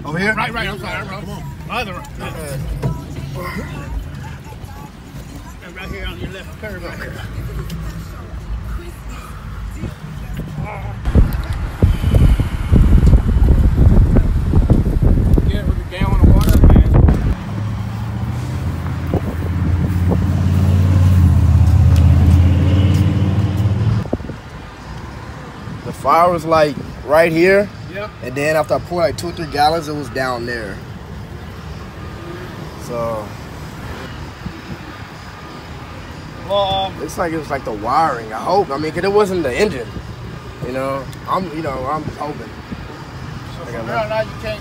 Over here? Right, I'm sorry, bro. Come on. Either. And right here on your left curve right here. Get with the gallon of water, man. The fire was like right here. Yep. And then after I poured like 2 or 3 gallons, it was down there. So Well, looks like it was like the wiring. I hope. I mean, cause it wasn't the engine. You know, I'm hoping. So from here on out, you can't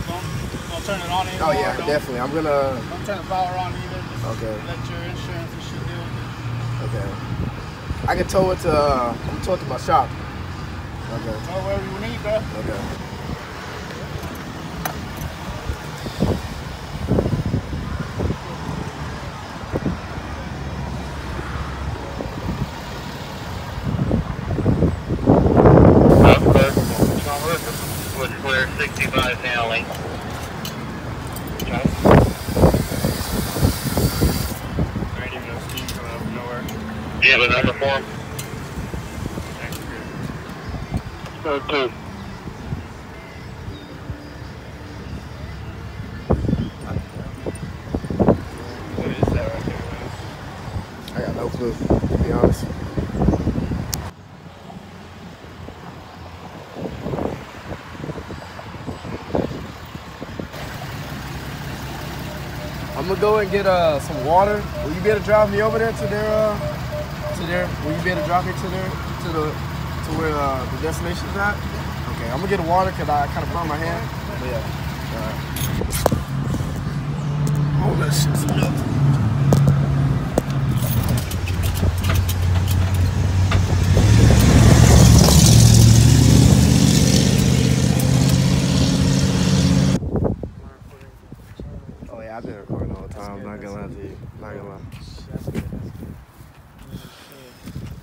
don't turn it on anymore. Oh yeah, definitely. I'm gonna. Don't turn the power on either. Just Okay. let your insurance and shit deal with Okay. I can tow it to. I'm tow it to my shop. Okay. it. So wherever you need, bro. Okay. Was clear 65 now, link. Radio steam coming out of nowhere. Do you have a number for him? So two. What is that right there, man? I got no clue, to be honest. I'm gonna go and get some water. Will you be able to drive me over there to their Will you be able to drive me to where the destination is at? Okay, I'm gonna get the water because I kind of burned my hand. But yeah. Oh, that shit's melting. Oh yeah, I've been recording all the time. I'm not gonna lie to you. Not gonna lie.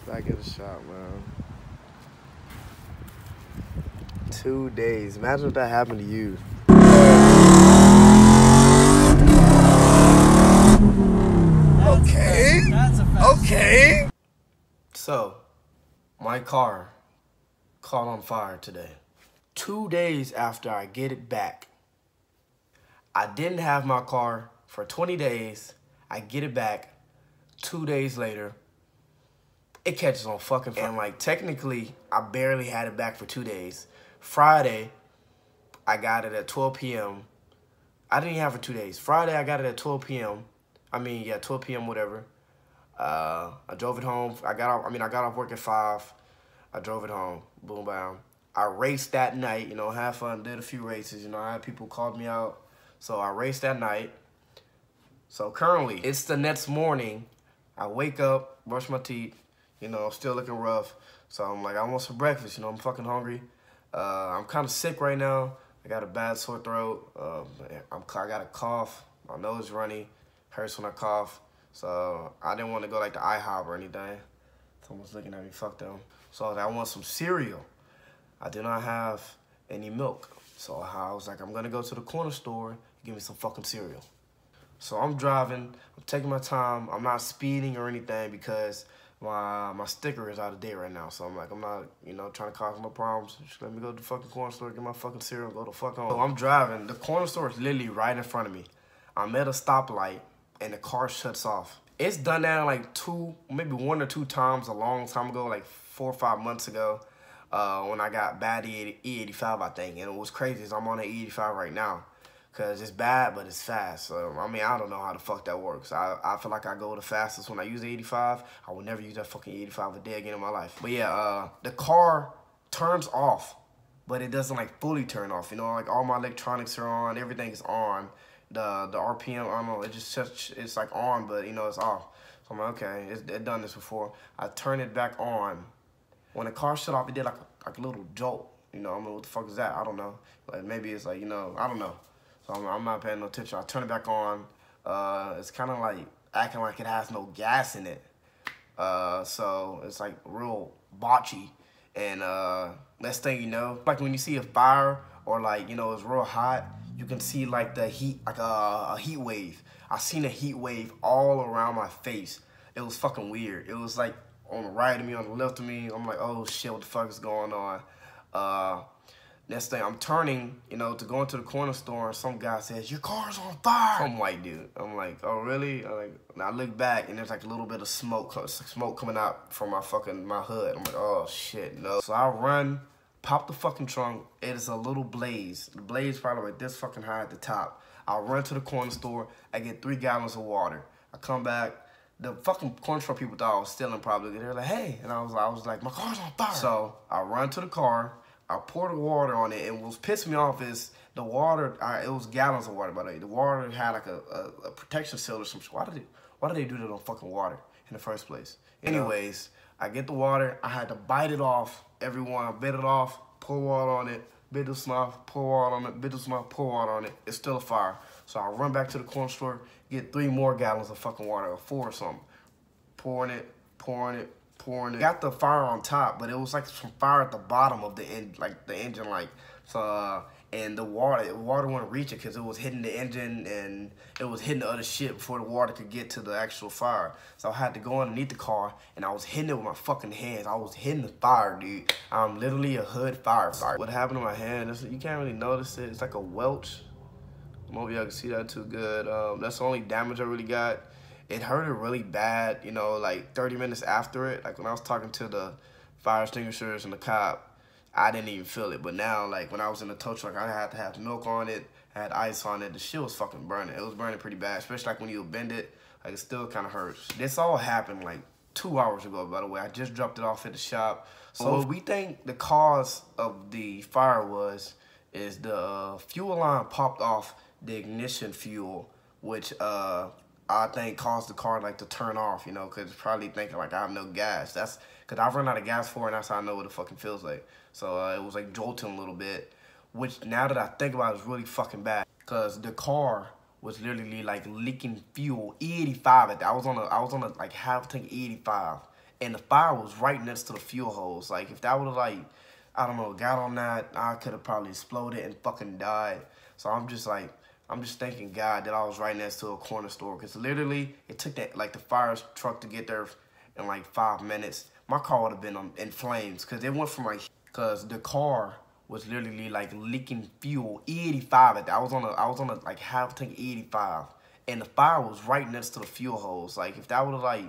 Back at the shop, man. 2 days. Imagine if that happened to you. Okay. That's a fact. Okay. So, my car caught on fire today. 2 days after I get it back. I didn't have my car for 20 days. I get it back 2 days later. It catches on fucking fire. And like technically, I barely had it back for 2 days. Friday, I got it at 12 p.m. I didn't even have it for 2 days. Friday, I got it at 12 p.m. 12 p.m. whatever. I drove it home. I got off work at 5. I drove it home. Boom, bam. I raced that night. You know, had fun. Did a few races. You know, I had people called me out. So I raced that night. So currently, it's the next morning. I wake up, brush my teeth. You know, I'm still looking rough. So I'm like, I want some breakfast. You know, I'm fucking hungry. I'm kind of sick right now. I got a bad sore throat. I got a cough. My nose runny. Hurts when I cough. So I didn't want to go like the IHOP or anything. Someone's looking at me, fuck them. So I want some cereal. I did not have any milk. So I was like, I'm gonna go to the corner store and give me some fucking cereal. So I'm driving, I'm taking my time. I'm not speeding or anything because my sticker is out of date right now. So I'm like, I'm not, you know, trying to cause no problems. Just let me go to the fucking corner store, get my fucking cereal, go the fuck home. So I'm driving. The corner store is literally right in front of me. I'm at a stoplight and the car shuts off. It's done that like maybe 1 or 2 times a long time ago, like 4 or 5 months ago, when I got bad E85, I think. And it was crazy is I'm on an E85 right now. Because it's bad, but it's fast. So, I mean, I don't know how the fuck that works. I feel like I go the fastest when I use the 85. I would never use that fucking 85 a day again in my life. But yeah, the car turns off, but it doesn't like fully turn off. You know, like all my electronics are on, everything is on. The RPM, I don't know, it's like on, but you know, it's off. So I'm like, okay, it's done this before. I turn it back on. When the car shut off, it did like a little jolt. You know, I mean, what the fuck is that? I don't know. Like maybe it's like, you know, I don't know. So I'm not paying no attention. I turn it back on. It's kind of like acting like it has no gas in it. So it's like real botchy. And next thing you know, like when you see a fire or like, you know, it's real hot, you can see like the heat, like a heat wave. I seen a heat wave all around my face. It was fucking weird. It was like on the right of me, on the left of me. I'm like, oh shit, what the fuck is going on? Next thing, I'm turning, you know, to go into the corner store, and some guy says, your car's on fire. Some white dude. I'm like, oh, really? I look back, and there's like a little bit of smoke coming out from my hood. I'm like, oh, shit, no. So I run, pop the fucking trunk. It is a little blaze. The blaze probably like this fucking high at the top. I run to the corner store. I get 3 gallons of water. I come back. The fucking corner store people thought I was stealing probably. They're like, hey. And I was like, my car's on fire. So I run to the car. I poured the water on it, and what was pissing me off is the water. It was gallons of water, by the way. The water had like a protection seal or some shit. Why did they do that on fucking water in the first place? Anyways, I get the water. I had to bite it off. Everyone, I bit it off, pour water on it, bit the snuff, pour water on it, bit the snuff, pour water on it. It's still a fire. So I run back to the corner store, get 3 more gallons of fucking water, or 4 or something. Pouring it. Got the fire on top, but it was like some fire at the bottom of the engine, and the water wouldn't reach it because it was hitting the engine and it was hitting the other shit before the water could get to the actual fire. So I had to go underneath the car, and I was hitting it with my fucking hands. I was hitting the fire, dude. I'm literally a hood firefighter. What happened to my hand? You can't really notice it. It's like a welch. I don't know if y'all can see that too good. That's the only damage I really got. It hurted really bad, you know, like 30 minutes after it. Like when I was talking to the fire extinguishers and the cop, I didn't even feel it. But now, like when I was in the tow truck, I had to have milk on it, I had ice on it. The shit was fucking burning. It was burning pretty bad, especially like when you bend it, like it still kind of hurts. This all happened like 2 hours ago, by the way. I just dropped it off at the shop. So what we think the cause of the fire is the fuel line popped off the ignition fuel, which I think caused the car like to turn off, you know, because it's probably thinking like I have no gas. That's because I've run out of gas for it, and that's how I know what it fucking feels like. So it was like jolting a little bit, which now that I think about it is really fucking bad, because the car was literally like leaking fuel, E85 at that. I was on a like half tank E85, and the fire was right next to the fuel hose. Like if that would have like, I don't know, got on that, I could have probably exploded and fucking died. So I'm just thanking God that I was right next to a corner store, because literally it took that like the fire truck to get there in like 5 minutes. My car would have been in flames, because it went from like, because the car was literally like leaking fuel, E85 at that. I was on a like half tank E85, and the fire was right next to the fuel hose. Like if that would have like,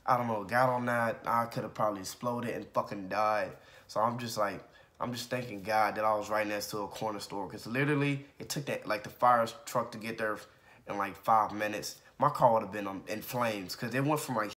I don't know, got on that, I could have probably exploded and fucking died. So I'm just thanking God that I was right next to a corner store, because literally it took that like the fire truck to get there in like 5 minutes. My car would have been in flames, because it went from like